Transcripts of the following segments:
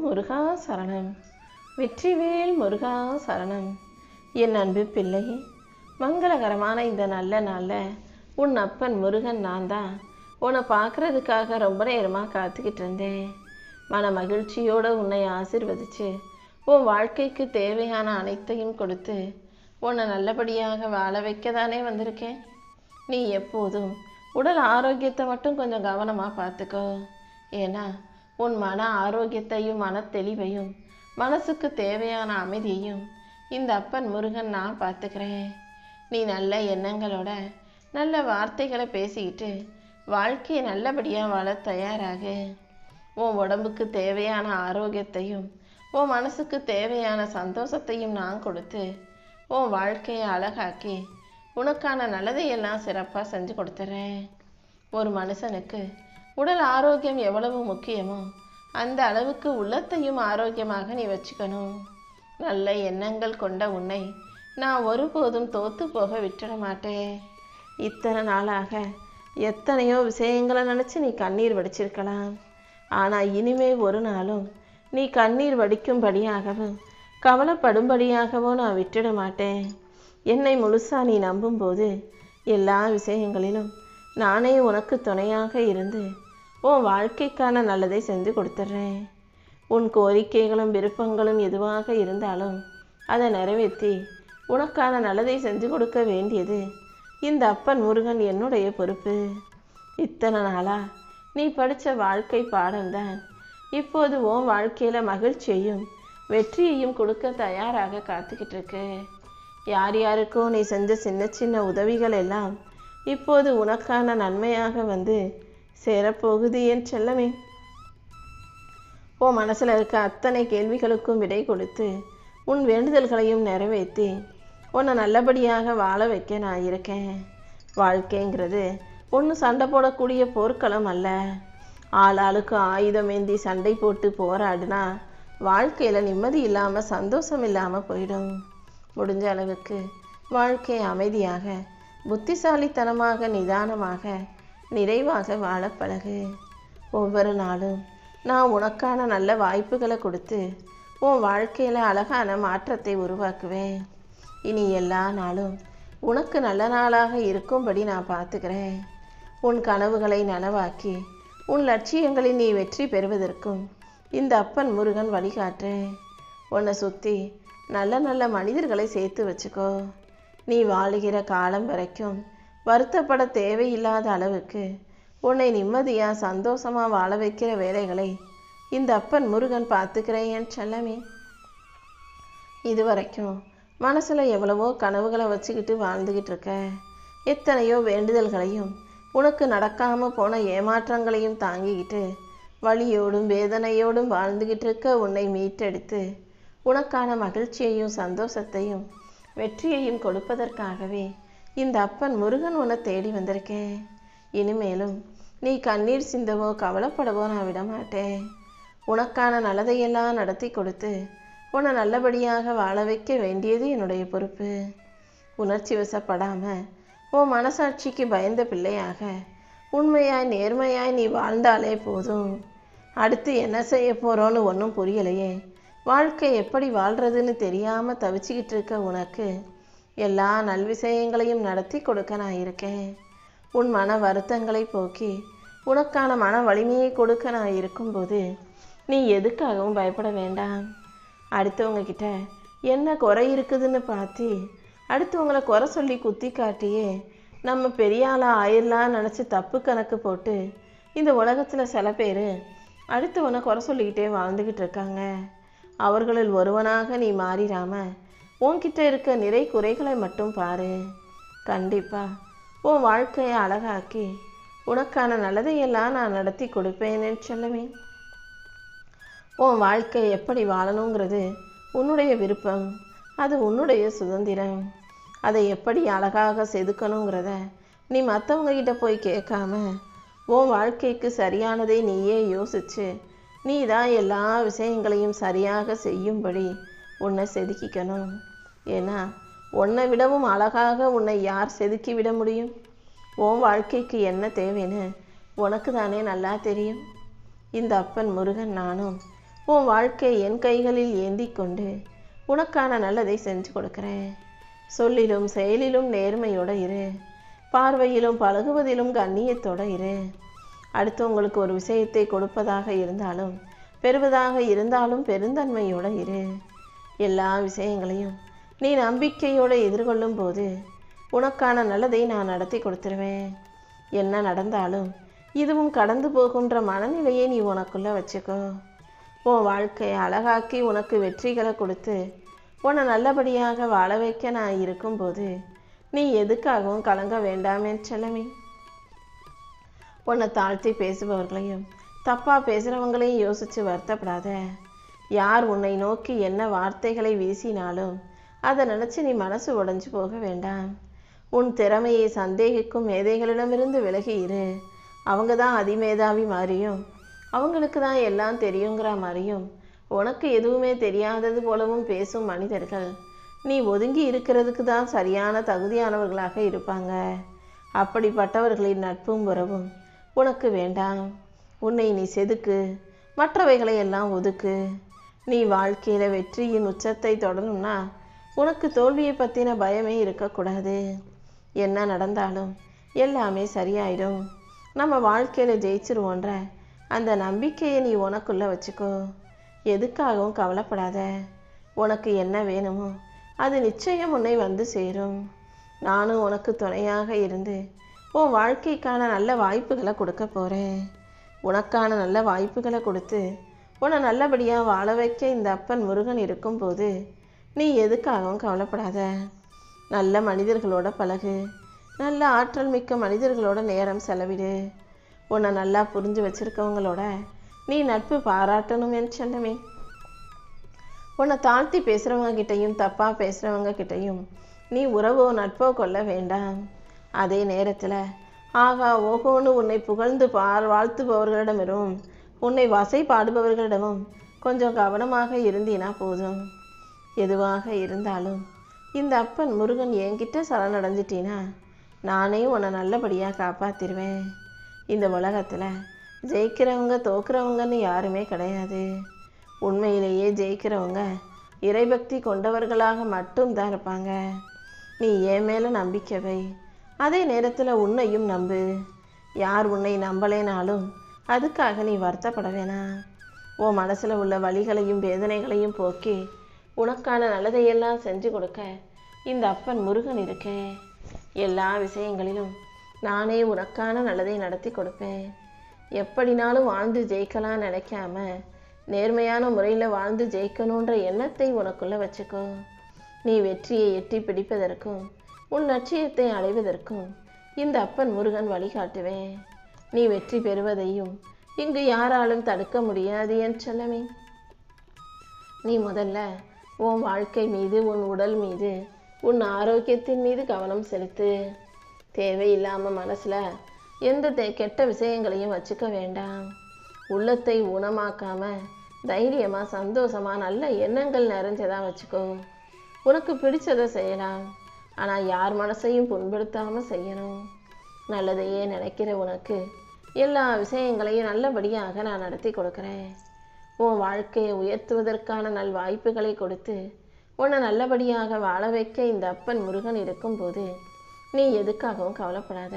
முருகா சரணம். வெற்றிவேல் முருகா சரணம். என் அன்பு பிள்ளையே, மங்களகரமான இந்த நல்ல நாளில் உன் அப்பன் முருகன் நான் தான் உன்னை பார்க்குறதுக்காக ரொம்ப நேரமாக காத்துக்கிட்டு இருந்தேன். மன மகிழ்ச்சியோடு உன்னை ஆசீர்வதித்து உன் வாழ்க்கைக்கு தேவையான அனைத்தையும் கொடுத்து உன்னை நல்லபடியாக வாழ வைக்க தானே வந்திருக்கேன். நீ எப்போதும் உடல் ஆரோக்கியத்தை மட்டும் கொஞ்சம் கவனமாக பார்த்துக்கோ. ஏன்னா உன் மன ஆரோக்கியத்தையும் மன தெளிவையும் மனசுக்கு தேவையான அமைதியையும் இந்த அப்பன் முருகன் நான் பார்த்துக்கிறேன். நீ நல்ல எண்ணங்களோட நல்ல வார்த்தைகளை பேசிக்கிட்டு வாழ்க்கையை நல்லபடியாக வாழ தயாராக. உன் உடம்புக்கு தேவையான ஆரோக்கியத்தையும் உன் மனசுக்கு தேவையான சந்தோஷத்தையும் நான் கொடுத்து உன் வாழ்க்கையை அழகாக்கி உனக்கான நல்லதையெல்லாம் சிறப்பாக செஞ்சு கொடுத்துறேன். ஒரு மனுஷனுக்கு உடல் ஆரோக்கியம் எவ்வளவு முக்கியமோ அந்த அளவுக்கு உள்ளத்தையும் ஆரோக்கியமாக நீ வச்சுக்கணும். நல்ல எண்ணங்கள் கொண்ட உன்னை நான் ஒருபோதும் தோற்று போக விட்டுட மாட்டேன். இத்தனை நாளாக எத்தனையோ விஷயங்களை நினச்சி நீ கண்ணீர் வடிச்சிருக்கலாம். ஆனால் இனிமே ஒரு நாளும் நீ கண்ணீர் வடிக்கும்படியாகவும் கவலைப்படும்படியாகவோ நான் விட்டுட மாட்டேன். என்னை முழுசாக நீ நம்பும்போது எல்லா விஷயங்களிலும் நானே உனக்கு துணையாக இருந்து உன் வாழ்க்கைக்கான நல்லதை செஞ்சு கொடுத்துட்றேன். உன் கோரிக்கைகளும் விருப்பங்களும் எதுவாக இருந்தாலும் அதை நிறைவேற்றி உனக்கான நல்லதை செஞ்சு கொடுக்க வேண்டியது இந்த அப்பன் முருகன் என்னுடைய பொறுப்பு. இத்தனை நாளாக நீ படித்த வாழ்க்கை பாடம்தான் இப்போது உன் வாழ்க்கையில் மகிழ்ச்சியையும் வெற்றியையும் கொடுக்க தயாராக காத்துக்கிட்டு இருக்கு. யார் யாருக்கும் நீ செஞ்ச சின்ன சின்ன உதவிகள் எல்லாம் இப்போது உனக்கான நன்மையாக வந்து சேரப்போகுது என் செல்லமே. உன் மனசில் இருக்க அத்தனை கேள்விகளுக்கும் விடை கொடுத்து உன் வேண்டுதல்களையும் நிறைவேற்றி உன்னை நல்லபடியாக வாழ வைக்க நான் இருக்கேன். வாழ்க்கைங்கிறது ஒன்று சண்டை போடக்கூடிய போர்க்களம் அல்ல. ஆளாளுக்கு ஆயுதம் ஏந்தி சண்டை போட்டு போராடினா வாழ்க்கையில் நிம்மதி இல்லாமல் சந்தோஷம் இல்லாமல் போயிடும். முடிஞ்ச அளவுக்கு வாழ்க்கை அமைதியாக புத்திசாலித்தனமாக நிதானமாக நிறைவாக வாழ பழகு. ஒவ்வொரு நாளும் நான் உனக்கான நல்ல வாய்ப்புகளை கொடுத்து உன் வாழ்க்கையில் அழகான மாற்றத்தை உருவாக்குவேன். இனி எல்லா நாளும் உனக்கு நல்ல நாளாக இருக்கும்படி நான் பார்த்துக்கிறேன். உன் கனவுகளை நனவாக்கி உன் லட்சியங்களில் நீ வெற்றி பெறுவதற்கும் இந்த அப்பன் முருகன் வழிகாட்டுறேன். உன்னை சுற்றி நல்ல நல்ல மனிதர்களை சேர்த்து வச்சுக்கோ. நீ வாழுகிற காலம் வரைக்கும் வருத்தப்பட தேவையில்லாத அளவுக்கு உன்னை நிம்மதியாக சந்தோஷமாக வாழ வைக்கிற வேலைகளை இந்த அப்பன் முருகன் பார்த்துக்கிறேன் என் செல்லமே. இதுவரைக்கும் மனசில் எவ்வளவோ கனவுகளை வச்சுக்கிட்டு வாழ்ந்துக்கிட்டு இருக்க. எத்தனையோ வேண்டுதல்களையும் உனக்கு நடக்காமல் போன ஏமாற்றங்களையும் தாங்கிக்கிட்டு வலியோடும் வேதனையோடும் வாழ்ந்துக்கிட்டு இருக்க உன்னை மீட்டெடுத்து உனக்கான மகிழ்ச்சியையும் சந்தோஷத்தையும் வெற்றியையும் கொடுப்பதற்காகவே இந்த அப்பன் முருகன் உன்னை தேடி வந்திருக்கேன். இனிமேலும் நீ கண்ணீர் சிந்தவோ கவலைப்படவோ நான் விடமாட்டேன். உனக்கான நல்லதையெல்லாம் நடத்தி கொடுத்து உன்னை நல்லபடியாக வாழ வைக்க வேண்டியது என்னுடைய பொறுப்பு. உணர்ச்சி வசப்படாமல் உன் மனசாட்சிக்கு பயந்த பிள்ளையாக உண்மையாய் நேர்மையாய் நீ வாழ்ந்தாலே போதும். அடுத்து என்ன செய்ய போகிறோன்னு ஒன்றும் புரியலையே. வாழ்க்கை எப்படி வாழ்கிறதுன்னு தெரியாமல் தவிச்சிக்கிட்டு இருக்க உனக்கு எல்லா நல்விஷயங்களையும் நடத்தி கொடுக்க நான் இருக்கேன். உன் மன வருத்தங்களை போக்கி உனக்கான மன வலிமையை கொடுக்க நான் இருக்கும்போது நீ எதுக்காகவும் பயப்பட வேண்டாம். அடுத்தவங்க கிட்ட என்ன குறை இருக்குதுன்னு பார்த்து அடுத்தவங்களை குறை சொல்லி குத்தி காட்டியே நம்ம பெரிய ஆளாக ஆயிடலான்னு நினச்சி தப்பு கணக்கு போட்டு இந்த உலகத்தில் சில பேர் அடுத்தவனை குறை சொல்லிக்கிட்டே வாழ்ந்துக்கிட்டு இருக்காங்க. அவர்களில் ஒருவனாக நீ மாறிடாம உன்கிட்ட இருக்க நிறை குறைகளை மட்டும் பாரு. கண்டிப்பாக உன் வாழ்க்கையை அழகாக்கி உனக்கான நல்லதையெல்லாம் நான் நடத்தி கொடுப்பேன்னு சொல்லவே. உன் வாழ்க்கையை எப்படி வாழணுங்கிறது உன்னுடைய விருப்பம், அது உன்னுடைய சுதந்திரம். அதை எப்படி அழகாக செதுக்கணுங்கிறத நீ மற்றவங்க கிட்ட போய் கேட்காம உன் வாழ்க்கைக்கு சரியானதை நீயே யோசிச்சு நீ தான் எல்லா விஷயங்களையும் சரியாக செய்யும்படி உன்னை செதுக்கிக்கணும். ஏன்னா உன்னை விடவும் அழகாக உன்னை யார் செதுக்கி விட முடியும்? உன் வாழ்க்கைக்கு என்ன தேவைன்னு உனக்கு தானே நல்லா தெரியும். இந்த அப்பன் முருகன் நானும் உன் வாழ்க்கையை என் கைகளில் ஏந்தி கொண்டு உனக்கான நல்லதை செஞ்சு கொடுக்குறேன். சொல்லிலும் செயலிலும் நேர்மையோட இரு. பார்வையிலும் பழகுவதிலும் கண்ணியத்தோட இரு. அடுத்தவங்களுக்கு ஒரு விஷயத்தை கொடுப்பதாக இருந்தாலும் பெறுவதாக இருந்தாலும் பெருந்தன்மையோட இரு. எல்லா விஷயங்களையும் நீ நம்பிக்கையோடு எதிர்கொள்ளும் போது உனக்கான நல்லதை நான் நடத்தி கொடுத்துருவேன். என்ன நடந்தாலும் இதுவும் கடந்து போகின்ற மனநிலையை நீ உனக்குள்ளே வச்சுக்கோ. உன் வாழ்க்கையை அழகாக்கி உனக்கு வெற்றிகளை கொடுத்து உன்னை நல்லபடியாக வாழ வைக்க நான் இருக்கும்போது நீ எதுக்காகவும் கலங்க வேண்டாமே செல்லமே. உன்னை தாழ்த்தி பேசுபவர்களையும் தப்பாக பேசுகிறவங்களையும் யோசித்து வருத்தப்படாத. யார் உன்னை நோக்கி என்ன வார்த்தைகளை வீசினாலும் அதை நினச்சி நீ மனசு உடைஞ்சு போக வேண்டாம். உன் திறமையை சந்தேகிக்கும் மேதைகளிடமிருந்து விலகி இரு. அவங்க தான் அதிமேதாவி மாதிரியும் அவங்களுக்கு தான் எல்லாம் தெரியுங்கிற மாதிரியும் உனக்கு எதுவுமே தெரியாதது போலவும் பேசும் மனிதர்கள் நீ ஒதுங்கி இருக்கிறதுக்கு தான் சரியான தகுதியானவர்களாக இருப்பாங்க. அப்படிப்பட்டவர்களின் நட்பும் உறவும் உனக்கு வேண்டாம். உன்னை நீ செதுக்கு, மற்றவைகளை எல்லாம் ஒதுக்கு. நீ வாழ்க்கையில் வெற்றியின் உச்சத்தை தொடரணும்னா உனக்கு தோல்வியை பற்றின பயமே இருக்கக்கூடாது. என்ன நடந்தாலும் எல்லாமே சரியாயிடும். நம்ம வாழ்க்கையில் ஜெயிச்சிருவோன்ற அந்த நம்பிக்கையை நீ உனக்குள்ளே வச்சுக்கோ. எதுக்காகவும் கவலைப்படாத. உனக்கு என்ன வேணுமோ அது நிச்சயம் உன்னை வந்து சேரும். நானும் உனக்கு துணையாக இருந்து உன் வாழ்க்கைக்கான நல்ல வாய்ப்புகளை கொடுக்க போகிறேன். உனக்கான நல்ல வாய்ப்புகளை கொடுத்து உன்னை நல்லபடியாக வாழ வைக்க இந்த அப்பன் முருகன் இருக்கும்போது நீ எதுக்காகவும் கவலைப்படாத. நல்ல மனிதர்களோட பழகு. நல்ல ஆற்றல் மிக்க மனிதர்களோட நேரம் செலவிடு. உன்னை நல்லா புரிஞ்சு வச்சிருக்கவங்களோட நீ நட்பு பாராட்டணும் என் செல்லமே. உன்னை தாழ்த்தி பேசுகிறவங்க கிட்டையும் தப்பாக பேசுகிறவங்க கிட்டையும் நீ உறவோ நட்போ கொள்ள வேண்டாம். அதே நேரத்தில் ஆகா ஓகோன்னு உன்னை புகழ்ந்து வாழ்த்துபவர்களிடமிரும் உன்னை வசை பாடுபவர்களிடமும் கொஞ்சம் கவனமாக இருந்தீனா போதும். எதுவாக இருந்தாலும் இந்த அப்பன் முருகன் என்கிட்ட சரணடைஞ்சிட்டினா நானே உன்னை நல்லபடியாக காப்பாற்றிடுவேன். இந்த உலகத்தில் ஜெயிக்கிறவங்க தோக்குறவங்கன்னு யாருமே கிடையாது. உண்மையிலேயே ஜெயிக்கிறவங்க இறைபக்தி கொண்டவர்களாக மட்டும்தான் இருப்பாங்க. நீ என் மேலே நம்பிக்கை வை. அதே நேரத்தில் உன்னையும் நம்பு. யார் உன்னை நம்பலேனாலும் அதுக்காக நீ வருத்தப்பட வேணாம். உன் மனசில் உள்ள வலிகளையும் வேதனைகளையும் போக்கி உனக்கான நல்லதையெல்லாம் செஞ்சு கொடுக்க இந்த அப்பன் முருகன் இருக்கேன். எல்லா விஷயங்களிலும் நானே உனக்கான நல்லதை நடத்தி கொடுப்பேன். எப்படினாலும் வாழ்ந்து ஜெயிக்கலாம் நினைக்காம நேர்மையான முறையில் வாழ்ந்து ஜெயிக்கணுன்ற எண்ணத்தை உனக்குள்ளே வச்சுக்கோ. நீ வெற்றியை எட்டி பிடிப்பதற்கும் உன் லட்சியத்தை அடைவதற்கும் இந்த அப்பன் முருகன் வழிகாட்டுவேன். நீ வெற்றி பெறுவதையும் இங்கு யாராலும் தடுக்க முடியாது என் செல்லமே. நீ முதல்ல உன் வாழ்க்கை மீது, உன் உடல் மீது, உன் ஆரோக்கியத்தின் மீது கவனம் செலுத்து. தேவையில்லாமல் மனசில் எந்த கெட்ட விஷயங்களையும் வச்சுக்க வேண்டாம். உள்ளத்தை ஊனமாக்காம தைரியமாக சந்தோஷமாக நல்ல எண்ணங்கள் நிறைஞ்சதாக வச்சுக்கோ. உனக்கு பிடிச்சதை செய்யலாம், ஆனால் யார் மனசையும் புண்படுத்தாமல் செய்யணும். நல்லதையே நினைக்கிற உனக்கு எல்லா விஷயங்களையும் நல்லபடியாக நான் நடத்தி கொடுக்குறேன். உன் வாழ்க்கையை உயர்த்துவதற்கான நல் வாய்ப்புகளை கொடுத்து உன்னை நல்லபடியாக வாழ வைக்க இந்த அப்பன் முருகன் இருக்கும்போது நீ எதுக்காகவும் கவலைப்படாத.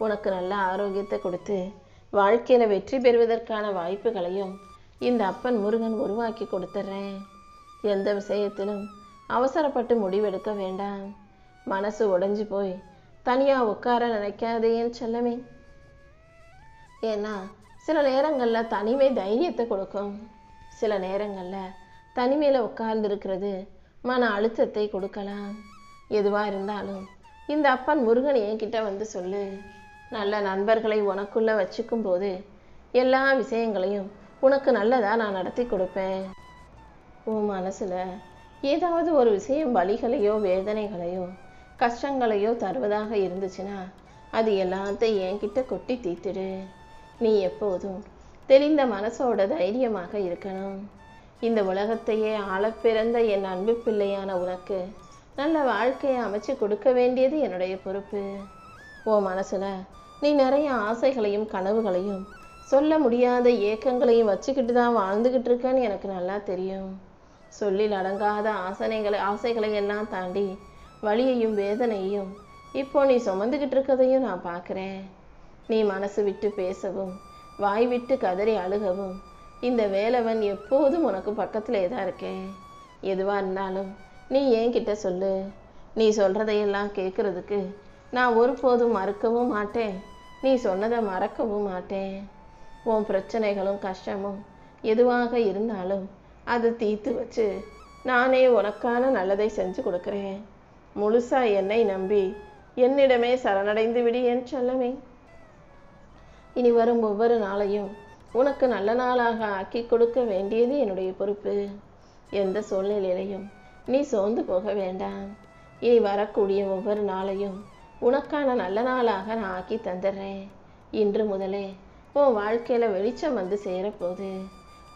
உனக்கு நல்ல ஆரோக்கியத்தை கொடுத்து வாழ்க்கையில் வெற்றி பெறுவதற்கான வாய்ப்புகளையும் இந்த அப்பன் முருகன் உருவாக்கி கொடுத்துட்றேன். எந்த விஷயத்திலும் அவசரப்பட்டு முடிவெடுக்க வேண்டாம். மனசு உடைஞ்சு போய் தனியாக உட்கார நினைக்காதே என் செல்லமே. ஏன்னா சில நேரங்களில் தனிமை தைரியத்தை கொடுக்கும். சில நேரங்களில் தனிமையில் உட்கார்ந்துருக்கிறது மன அழுத்தத்தை கொடுக்கலாம். எதுவாக இருந்தாலும் இந்த அப்பன் முருகன் என்கிட்ட வந்து சொல்லு. நல்ல நண்பர்களை உனக்குள்ளே வச்சுக்கும் போது எல்லா விஷயங்களையும் உனக்கு நல்லதாக நான் நடத்தி கொடுப்பேன். உன் மனசில் ஏதாவது ஒரு விஷயம் வலிகளையோ வேதனைகளையோ கஷ்டங்களையோ தருவதாக இருந்துச்சுன்னா அது எல்லாத்தையும் என்கிட்ட கொட்டி தீர்த்துடு. நீ எப்போதும் தெளிந்த மனசோட தைரியமாக இருக்கணும். இந்த உலகத்தையே ஆளப்பிறந்த என் அன்பு பிள்ளையான உனக்கு நல்ல வாழ்க்கையை அமைச்சு கொடுக்க வேண்டியது என்னுடைய பொறுப்பு. உன் மனசில் நீ நிறைய ஆசைகளையும் கனவுகளையும் சொல்ல முடியாத ஏக்கங்களையும் வச்சுக்கிட்டு தான் வாழ்ந்துக்கிட்டு இருக்கேன்னு எனக்கு நல்லா தெரியும். சொல்லில் அடங்காத ஆசைகளை எல்லாம் தாண்டி வலியையும் வேதனையும் இப்போ நீ சுமந்துக்கிட்டு இருக்கதையும் நான் பார்க்குறேன். நீ மனசு விட்டு பேசவும் வாய் விட்டு கதறி அழுகவும் இந்த வேலவன் எப்போதும் உனக்கு பக்கத்திலே தான் இருக்கேன். எதுவாக இருந்தாலும் நீ என்கிட்ட சொல்லு. நீ சொல்கிறதையெல்லாம் கேட்குறதுக்கு நான் ஒருபோதும் மறுக்கவும் மாட்டேன். நீ சொன்னதை மறக்கவும் மாட்டேன். உன் பிரச்சனைகளும் கஷ்டமும் எதுவாக இருந்தாலும் அதை தீர்த்து வச்சு நானே உனக்கான நல்லதை செஞ்சு கொடுக்குறேன். முழுசா என்னை நம்பி என்னிடமே சரணடைந்து விடு என் செல்லமே. இனி வரும் ஒவ்வொரு நாளையும் உனக்கு நல்ல நாளாக ஆக்கி கொடுக்க வேண்டியது என்னுடைய பொறுப்பு. எந்த சூழ்நிலையிலையும் நீ சோர்ந்து போக வேண்டாம். இனி வரக்கூடிய ஒவ்வொரு நாளையும் உனக்கான நல்ல நாளாக நான் ஆக்கி தந்துடுறேன். இன்று முதலே உன் வாழ்க்கையில் வெளிச்சம் வந்து சேரப்போகுது.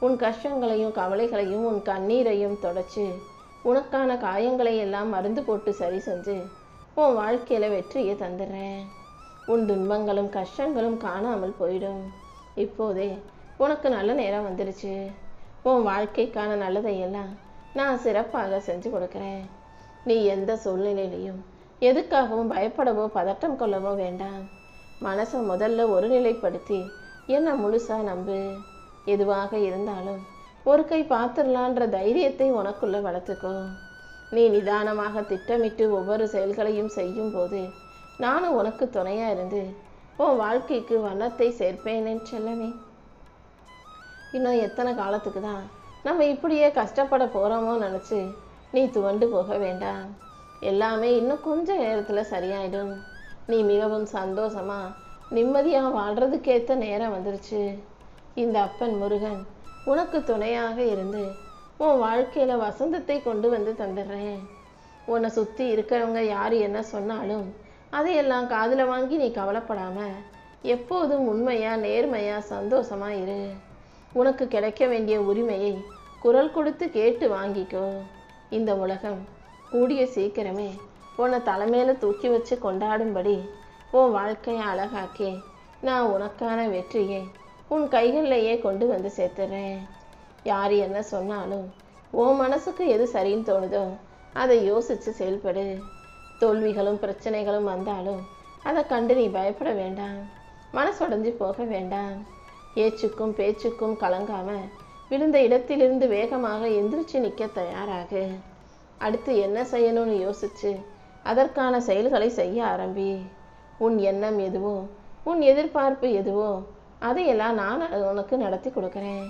உன் கஷ்டங்களையும் கவலைகளையும் உன் கண்ணீரையும் தொடச்சு உனக்கான காயங்களை எல்லாம் மருந்து போட்டு சரி செஞ்சு உன் வாழ்க்கையில் வெற்றியை தந்துடுறேன். உன் துன்பங்களும் கஷ்டங்களும் காணாமல் போயிடும். இப்போதே உனக்கு நல்ல நேரம் வந்துடுச்சு. உன் வாழ்க்கைக்கான நல்லதையெல்லாம் நான் சிறப்பாக செஞ்சு கொடுக்குறேன். நீ எந்த சூழ்நிலையிலையும் எதுக்காகவும் பயப்படவோ பதட்டம் கொள்ளவோ வேண்டாம். மனசை முதல்ல ஒருநிலைப்படுத்தி என்னை முழுசா நம்பு. எதுவாக இருந்தாலும் ஒரு கை பார்த்துடலான்ற தைரியத்தை உனக்குள்ள வளர்த்துக்கோ. நீ நிதானமாக திட்டமிட்டு ஒவ்வொரு செயல்களையும் செய்யும் போது நானும் உனக்கு துணையா இருந்து உன் வாழ்க்கைக்கு வண்ணத்தை சேர்ப்பேனே செல்லமே. இன்னும் எத்தனை காலத்துக்கு தான் நம்ம இப்படியே கஷ்டப்பட போகிறோமோ நினச்சி நீ துவண்டு போக வேண்டாம். எல்லாமே இன்னும் கொஞ்சம் நேரத்தில் சரியாயிடும். நீ மிகவும் சந்தோஷமாக நிம்மதியாக வாழ்கிறதுக்கேற்ற நேரம் வந்துருச்சு. இந்த அப்பன் முருகன் உனக்கு துணையாக இருந்து உன் வாழ்க்கையில் வசந்தத்தை கொண்டு வந்து தந்துடுறேன். உன்னை சுற்றி இருக்கிறவங்க யார் என்ன சொன்னாலும் அதையெல்லாம் காதில் வாங்கி நீ கவலைப்படாமல் எப்போதும் உண்மையாக நேர்மையாக சந்தோஷமாக இரு. உனக்கு கிடைக்க வேண்டிய உரிமையை குரல் கொடுத்து கேட்டு வாங்கிக்கோ. இந்த உலகம் கூடிய சீக்கிரமே உன்னை தலைமையில் தூக்கி வச்சு கொண்டாடும்படி உன் வாழ்க்கையை அழகாக்கி நான் உனக்கான வெற்றியை உன் கைகளிலேயே கொண்டு வந்து சேர்த்துறேன். யார் என்ன சொன்னாலும் உன் மனசுக்கு எது சரின்னு தோணுதோ அதை யோசித்து செயல்படு. தோல்விகளும் பிரச்சனைகளும் வந்தாலும் அதை கண்டு நீ பயப்பட வேண்டாம். மனசுடைஞ்சு போக வேண்டாம். ஏச்சுக்கும் பேச்சுக்கும் கலங்காம விழுந்த இடத்திலிருந்து வேகமாக எந்திரிச்சு நிற்க தயாராகு. அடுத்து என்ன செய்யணும்னு யோசிச்சு அதற்கான செயல்களை செய்ய ஆரம்பி. உன் எண்ணம் எதுவோ உன் எதிர்பார்ப்பு எதுவோ அதையெல்லாம் நான் உனக்கு நடத்தி கொடுக்குறேன்.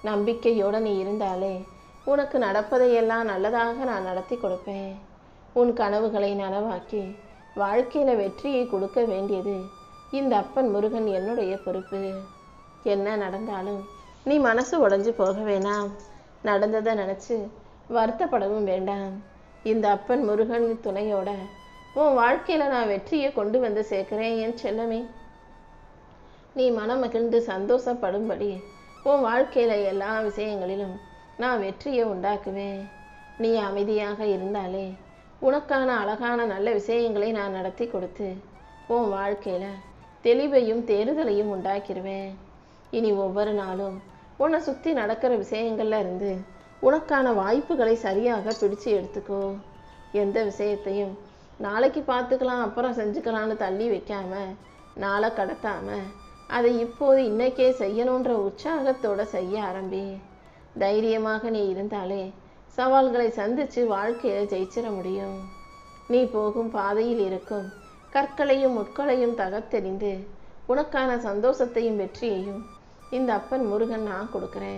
நம்பிக்கையோடு நீ இருந்தாலே உனக்கு நடப்பதையெல்லாம் நல்லதாக நான் நடத்தி கொடுப்பேன். உன் கனவுகளை நனவாக்கி வாழ்க்கையில் வெற்றியை கொடுக்க வேண்டியது இந்த அப்பன் முருகன் என்னுடைய பொறுப்பு. என்ன நடந்தாலும் நீ மனசு உடைஞ்சு போக வேணாம். நடந்ததை நினச்சி வருத்தப்படவும் வேண்டாம். இந்த அப்பன் முருகன் துணையோட உன் வாழ்க்கையில் நான் வெற்றியை கொண்டு வந்து சேர்க்கிறேன் என் செல்லமே. நீ மனமகிழ்ந்து சந்தோஷப்படும்படி உன் வாழ்க்கையில் எல்லா விஷயங்களிலும் நான் வெற்றியை உண்டாக்குவேன். நீ அமைதியாக இருந்தாலே உனக்கான அழகான நல்ல விஷயங்களை நான் நடத்தி கொடுத்து உன் வாழ்க்கையில் தெளிவையும் தேறுதலையும் உண்டாக்கிடுவேன். இனி ஒவ்வொரு நாளும் உன்னை சுற்றி நடக்கிற விஷயங்கள்ல இருந்து உனக்கான வாய்ப்புகளை சரியாக பிடிச்சு எடுத்துக்கோ. எந்த விஷயத்தையும் நாளைக்கு பார்த்துக்கலாம் அப்புறம் செஞ்சுக்கலான்னு தள்ளி வைக்காம நாளை கடத்தாம அதை இப்போது இன்னைக்கே செய்யணுன்ற உற்சாகத்தோட செய்ய ஆரம்பி. தைரியமாக நீ இருந்தாலே சவால்களை சந்திச்சு வாழ்க்கையை ஜெயிச்சிட முடியும். நீ போகும் பாதையில் இருக்கும் கற்களையும் முட்களையும் தகர்த்தெறிந்து உனக்கான சந்தோஷத்தையும் வெற்றியையும் இந்த அப்பன் முருகன் நான் கொடுக்குறேன்.